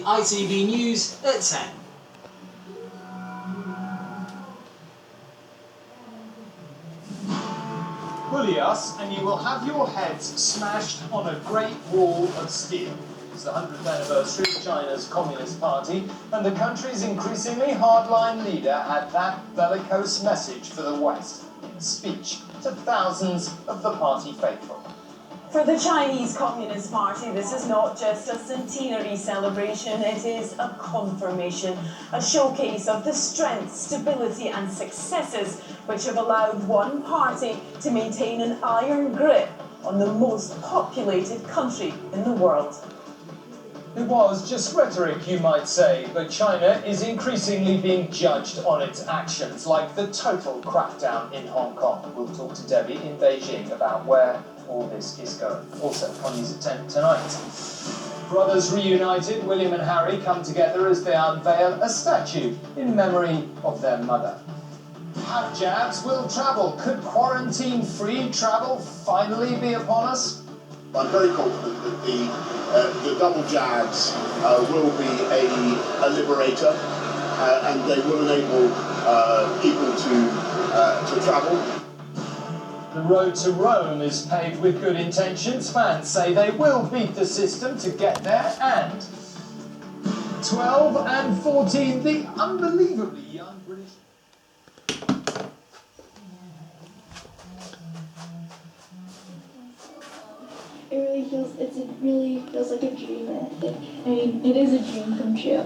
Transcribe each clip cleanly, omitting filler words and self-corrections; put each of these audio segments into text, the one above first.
ITV News at 10. Bully us and you will have your heads smashed on a great wall of steel. It's the 100th anniversary of China's Communist Party, and the country's increasingly hardline leader had that bellicose message for the West in a speech to thousands of the party faithful. For the Chinese Communist Party, this is not just a centenary celebration, it is a confirmation, a showcase of the strength, stability and successes which have allowed one party to maintain an iron grip on the most populated country in the world. It was just rhetoric, you might say, but China is increasingly being judged on its actions, like the total crackdown in Hong Kong. We'll talk to Debbie in Beijing about where all this is going. Also, on News at 10 tonight. Brothers reunited, William and Harry come together as they unveil a statue in memory of their mother. Have jabs will travel. Could quarantine-free travel finally be upon us? I'm very confident that the double jabs will be a liberator and they will enable people to travel. The road to Rome is paved with good intentions. Fans say they will beat the system to get there, and 12 and 14, the unbelievably young British. It really feels like a dream. I mean, it is a dream come true.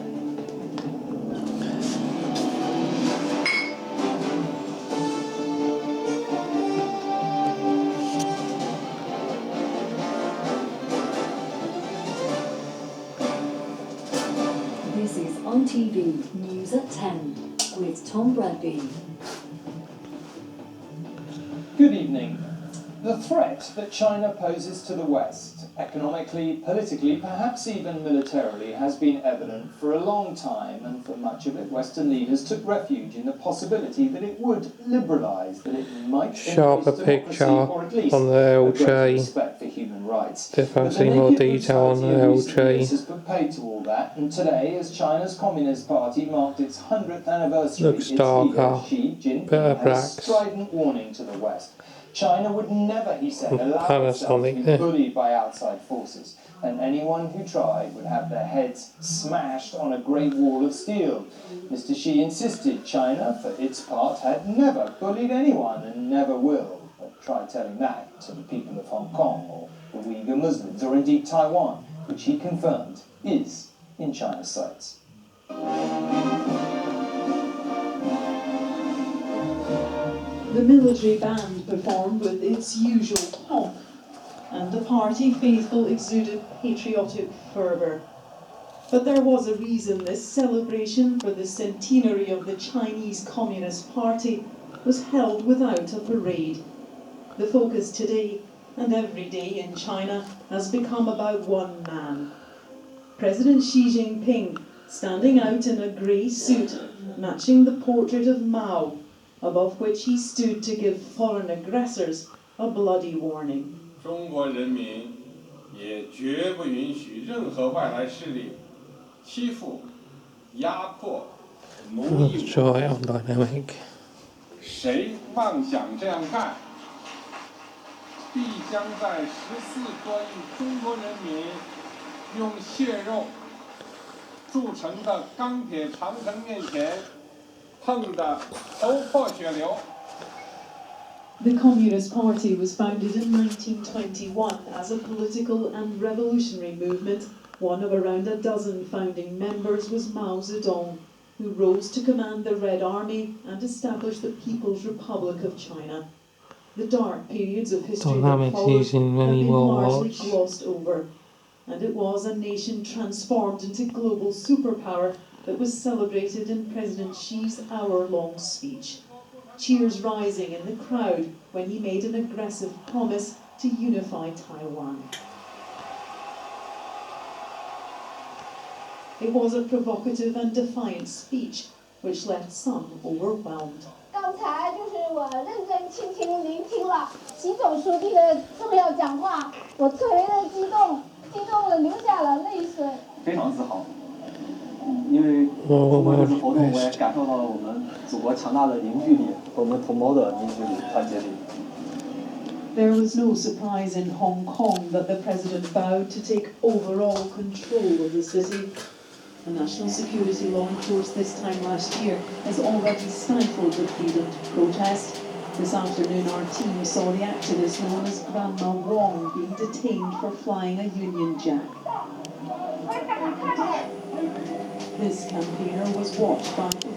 This is on TV News at 10 with Tom Bradby. Good evening. The threat that China poses to the West, economically, politically, perhaps even militarily, has been evident for a long time, and for much of it, Western leaders took refuge in the possibility that it would liberalise, that it might sharper picture on the LG. Respect for human rights. Definitely more detail on the LG. Has put paid to all that, and today, as China's Communist Party marked its 100th anniversary, Looks darker, Xi Jinping bit of had a blacks. strident warning to the West. China would never, he said, allow itself to be Panasonic bullied by outside forces, and anyone who tried would have their heads smashed on a great wall of steel. Mr. Xi insisted China, for its part, had never bullied anyone and never will. But try telling that to the people of Hong Kong or the Uyghur Muslims or indeed Taiwan, which he confirmed is in China's sights. The military band performed with its usual pomp, and the party faithful exuded patriotic fervour. But there was a reason this celebration for the centenary of the Chinese Communist Party was held without a parade. The focus today and every day in China has become about one man. President Xi Jinping, standing out in a grey suit matching the portrait of Mao, above which he stood to give foreign aggressors a bloody warning. 中国人民也绝不允许任何外来势力欺负、压迫、奴役我们。谁妄想这样干，必将在14个亿中国人民用血肉铸成的钢铁长城面前 The Communist Party was founded in 1921 as a political and revolutionary movement. One of around a dozen founding members was Mao Zedong, who rose to command the Red Army and establish the People's Republic of China. The dark periods of history that followed have been largely glossed over, and it was a nation transformed into global superpower that was celebrated in President Xi's hour-long speech. Cheers rising in the crowd when he made an aggressive promise to unify Taiwan. It was a provocative and defiant speech, which left some overwhelmed. 刚才就是我认真倾听聆听了习总书记的重要讲话，我特别的激动了，流下了泪水。非常自豪。因为通过这次活动，我也感受到了我们祖国强大的凝聚力和我们同胞的凝聚力、团结力。There was no surprise in Hong Kong that the president vowed to take overall control of the city. A national security law enforced this time last year has already stifled the freedom to protest. This afternoon, our team saw the activist known as Grandma Wong being detained for flying a Union Jack. This campaigner was watched by